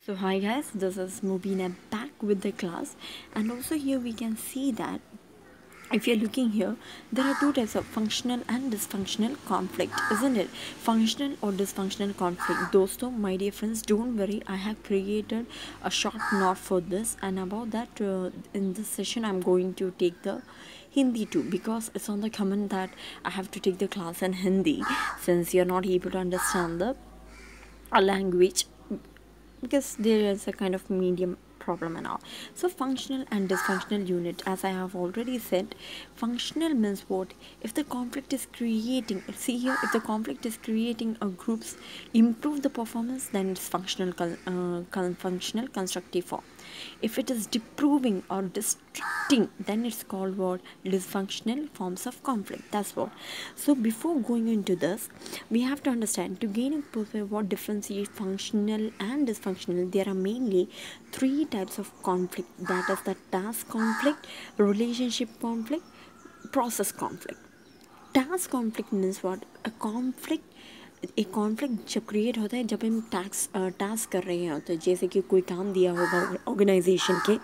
So hi guys, this is Mubina back with the class, and also here we can see that if you're looking here, there are two types of functional and dysfunctional conflict, isn't it? Functional or dysfunctional conflict. Dosto, my dear friends, don't worry, I have created a short note for this, and about that in this session I'm going to take the Hindi too, because it's on the comment that I have to take the class in Hindi since you're not able to understand the language, because there is a kind of medium problem and all. So functional and dysfunctional unit, as I have already said, functional means what? If the conflict is creating, see here, if the conflict is creating a group's improve the performance, then it's functional functional constructive form. If it is deproving or distracting, then it's called what? Dysfunctional forms of conflict. That's what. So before going into this, we have to understand, to gain a perspective what differentiates functional and dysfunctional. There are mainly three types of conflict, that is the task conflict, relationship conflict, process conflict. Task conflict means what? A conflict, एक conflict जब create होता है जब हम task कर रहे होते हैं, जैसे कि कोई काम दिया होगा ऑर्गेनाइजेशन के,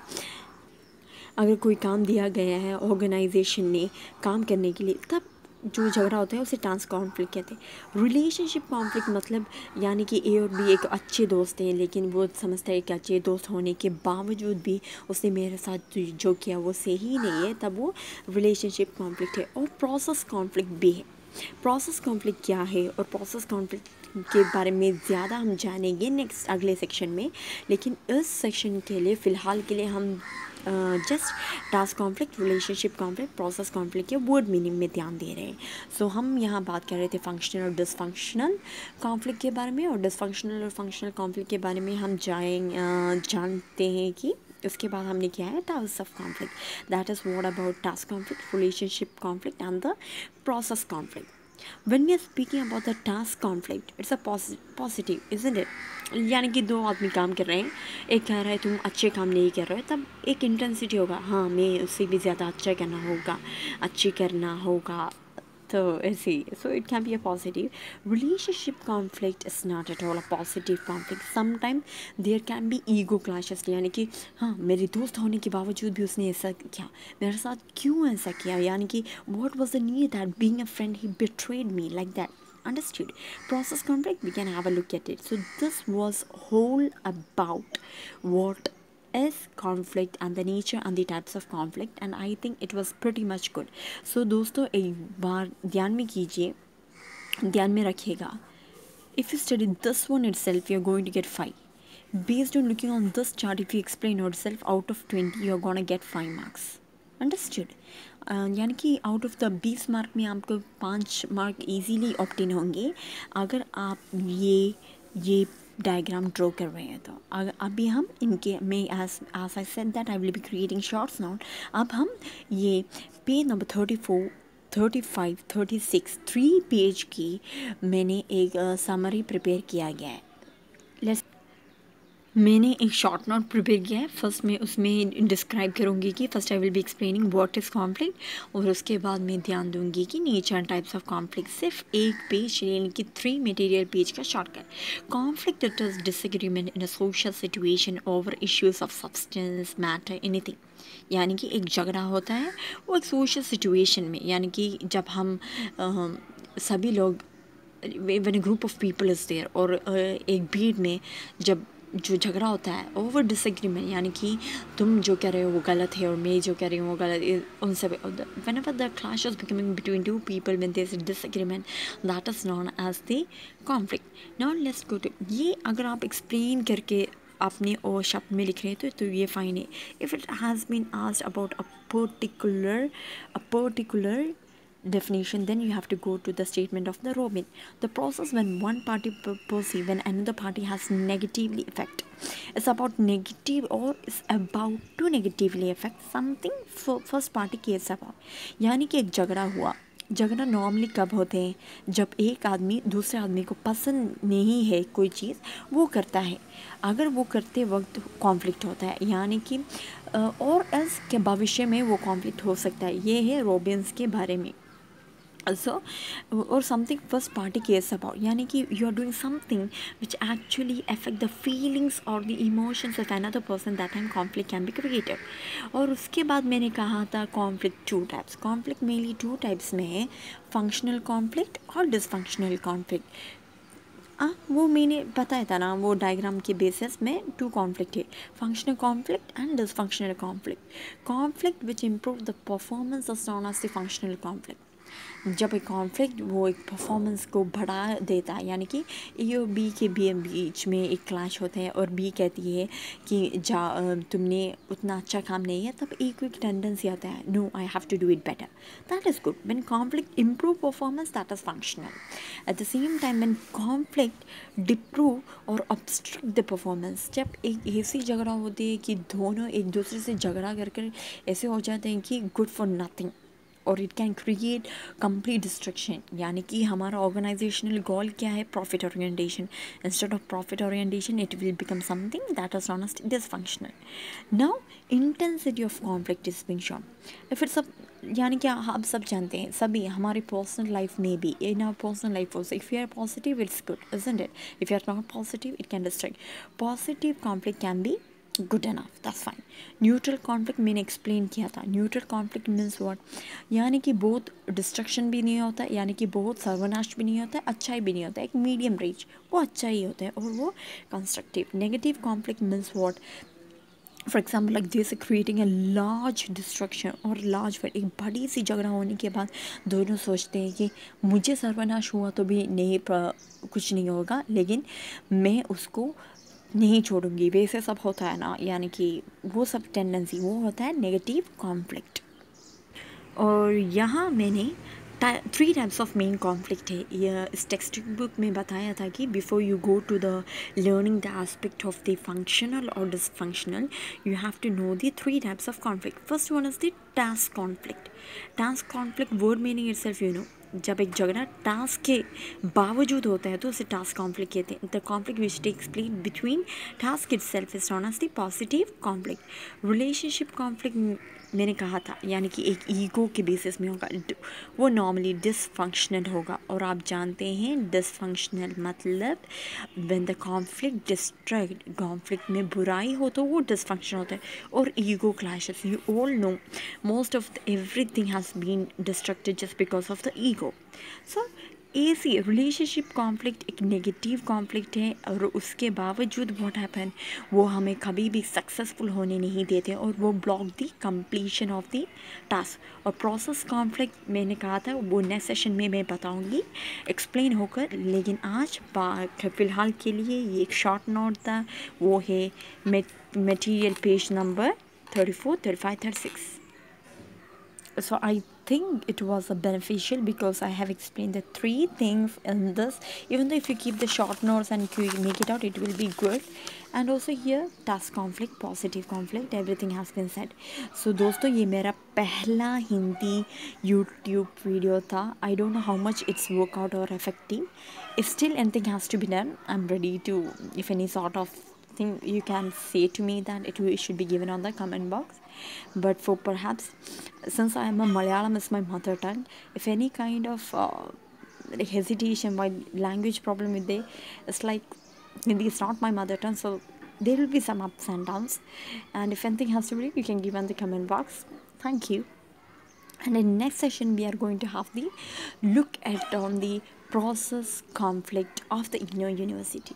अगर कोई काम दिया गया है ऑर्गेनाइजेशन ने काम करने के लिए, तब जो झगड़ा होता है उसे टास्क कॉन्फ्लिक्ट कहते हैं. रिलेशनशिप कॉन्फ्लिक्ट मतलब यानी कि ए और बी एक अच्छे दोस्त हैं, लेकिन वो समझता है कि अच्छे दोस्त होने के बावजूद भी उसने मेरे साथ जो किया वो सही नहीं है, तब वो रिलेशनशिप कॉन्फ्लिक्ट है. और प्रोसेस कॉन्फ्लिक्ट भी है. प्रोसेस कॉन्फ्लिक्ट क्या है और प्रोसेस कॉन्फ्लिक्ट के बारे में ज़्यादा हम जानेंगे नेक्स्ट अगले सेक्शन में, लेकिन इस सेक्शन के लिए फ़िलहाल के लिए हम just task conflict, relationship conflict, process conflict के वर्ड मीनिंग में ध्यान दे रहे हैं. सो हम यहाँ बात कर रहे थे फंक्शनल और डिसफंक्शनल कॉन्फ्लिक्ट के बारे में, और डिसफंक्शनल और फंक्शनल कॉन्फ्लिक्ट के बारे में हम जानते हैं कि उसके बाद हमने किया है types of conflict. That is what about task conflict, relationship conflict and the process conflict. When we are speaking about the task conflict, it's a positive, isn't it? यानी कि दो आदमी काम कर रहे हैं, एक कह रहा है तुम अच्छे काम नहीं कर रहे हो, तब एक इंटेंसिटी होगा, हाँ मैं उससे भी ज़्यादा अच्छा करना होगा, तो ऐसे. So it can be a positive. Relationship conflict is not at all a positive conflict. Sometime there can be ego clashes, यानी कि हाँ मेरे दोस्त होने के बावजूद भी उसने ऐसा किया, मेरे साथ क्यों ऐसा किया, यानी कि what was the need that being a friend he betrayed me like that. Understood? Process conflict, we can have a look at it. So this was whole about what is conflict and the nature and the types of conflict, and I think it was pretty much good. So दोस्तों एक बार ध्यान में कीजिए, ध्यान में रखिएगा. If you study this one itself, you're going to get 5. Based on looking on this chart, if you explain yourself, out of 20 you're gonna get 5 marks. Understood. यानी कि आउट ऑफ द 20 मार्क में आपको 5 mark easily obtain होंगे अगर आप ये diagram draw कर रहे हैं. तो अगर अभी हम इनके में as I said that I will be creating shorts now. अब हम ये पेज नंबर 34, 35, 36 3 पेज की मैंने एक समरी प्रिपेयर किया गया है. मैंने एक शॉर्ट नोट प्रिपेयर किया है. फर्स्ट मैं उसमें डिस्क्राइब करूँगी कि first I will be explaining what is conflict, और उसके बाद मैं ध्यान दूँगी कि nature and types of conflict. सिर्फ एक पेज यानी कि 3 मटेरियल पेज का shortcut. Conflict it is disagreement in a social situation over issues of substance matter anything. यानी कि एक झगड़ा होता है वो एक सोशल सिचुएशन में, यानी कि जब हम सभी लोग when a group of people is there, और एक भीड़ में जब जो झगड़ा होता है ओवर डिसएग्रीमेंट, यानी कि तुम जो कह रहे हो वो गलत है और मैं जो कह रही हूँ वो गलत है, उनसे whenever the clash is becoming between two people, when there is a disagreement, that is known as the conflict. Now let's go to ये. अगर आप एक्सप्लेन करके अपने और शब्द में लिख रहे हैं तो ये फाइन है. If it has been asked about a particular definition, then you have to go to the statement of the Robin. The process when one party perceive when another party has negatively affect. It's about negative or is about to negatively affect something first party cares about. यानी कि एक झगड़ा हुआ. झगड़ा normally कब होते हैं? जब एक आदमी दूसरे आदमी को पसंद नहीं है कोई चीज़ वो करता है, अगर वो करते वक्त कॉन्फ्लिक्ट होता है, यानी कि और एल्स के भविष्य में वो कॉन्फ्लिक्ट हो सकता है. ये है रॉबिन्स के बारे में. So or something first party cares about, यानी कि you are doing something which actually affect the feelings or the emotions of another person, that time conflict can be created. और उसके बाद मैंने कहा था conflict two types, conflict mainly two types में है, functional conflict और dysfunctional conflict. वो मैंने बताया था ना, वो डायग्राम के बेसिस में टू कॉन्फ्लिक्ट है, functional conflict and dysfunctional conflict. Conflict which improve the performance is known as the functional conflict. जब एक कॉन्फ्लिक्ट वो एक परफॉर्मेंस को बढ़ा देता है, यानी कि ए और बी के बीच में एक क्लैश होते हैं और बी कहती है कि तुमने उतना अच्छा काम नहीं है, तब ए को एक टेंडेंसी आता है, no I have to do it better. That is good. When conflict improve performance, that is functional. At the same time when conflict deprove और obstruct द परफॉर्मेंस, जब एक ऐसी झगड़ा होती है कि दोनों एक दूसरे से झगड़ा कर ऐसे हो जाते हैं कि गुड फॉर नथिंग, और it can create complete destruction. यानी कि हमारा ऑर्गेनाइजेशनल गोल क्या है, profit orientation. Instead of profit orientation it will become something that is known as dysfunctional. Now intensity of conflict is being shown. फिर सब यानी कि आप सब जानते हैं, सभी हमारे पर्सनल लाइफ में भी, in our personal life also, if you are positive it's good, isn't it. If you are not positive it can distract. Positive conflict can be good enough, that's fine. Neutral conflict मैंने explain किया था. Neutral conflict means what, यानी कि बहुत destruction भी नहीं होता, यानी कि बहुत सर्वनाश भी नहीं होता, अच्छाई भी नहीं होता, एक मीडियम रेंज, वो अच्छा ही होता है और वो constructive. Negative conflict means what, for example like this creating a large destruction और लार्ज फाइट. एक बड़ी सी झगड़ा होने के बाद दोनों सोचते हैं कि मुझे सर्वनाश हुआ तो भी नहीं, कुछ नहीं होगा, लेकिन मैं उसको नहीं छोड़ूंगी, वैसे सब होता है ना, यानी कि वो सब टेंडेंसी, वो होता है नेगेटिव कॉन्फ्लिक्ट. और यहाँ मैंने 3 टाइप्स ऑफ मेन कॉन्फ्लिक्ट है. यह इस टेक्स्ट बुक में बताया था कि before you go to the learning the aspect of the functional और dysfunctional, you have to know the 3 types of conflict. First one is the task conflict. Task conflict word meaning itself you know, जब एक झगड़ा task के बावजूद होता है तो उसे टास्क कॉन्फ्लिक्ट कहते हैं. The conflict which takes place between task itself is known as the positive conflict. Relationship conflict मैंने कहा था, यानी कि एक ईगो के बेसिस में होगा, वो नॉर्मली डिसफंक्शनल होगा. और आप जानते हैं डिसफंक्शनल मतलब when the conflict distract, conflict में बुराई हो तो वो डिसफंक्शन होता है. और ego clashes, you all know most of everything has been destructed just because of the ego. So ऐसी रिलेशनशिप कॉन्फ्लिक्ट एक नेगेटिव कॉन्फ्लिक्ट है, और उसके बावजूद व्हाट हैपन, वो हमें कभी भी सक्सेसफुल होने नहीं देते और वो block the completion of the task. और प्रोसेस कॉन्फ्लिक्ट मैंने कहा था वो नेक्स्ट सेशन में मैं बताऊंगी एक्सप्लेन होकर, लेकिन आज फ़िलहाल के लिए ये एक शॉर्ट नोट था, वो है material page number 34, 35, 36. So I think it was beneficial because I have explained the 3 things in this. Even though if you keep the short notes and you make it out, it will be good. And also here task conflict, positive conflict, everything has been said. So दोस्तों ये मेरा पहला Hindi YouTube video था. I don't know how much it's work out or effective. If still anything has to be done, I'm ready to, if any sort of thing you can say to me, that it should be given on the comment box. But for perhaps, since I am a Malayalam is my mother tongue, if any kind of hesitation by language problem with it, it's like Hindi is not my mother tongue, so there will be some ups and downs. And if anything has to be, you can give on the comment box. Thank you. And in next session we are going to have the look at on the process conflict of the Ignou University.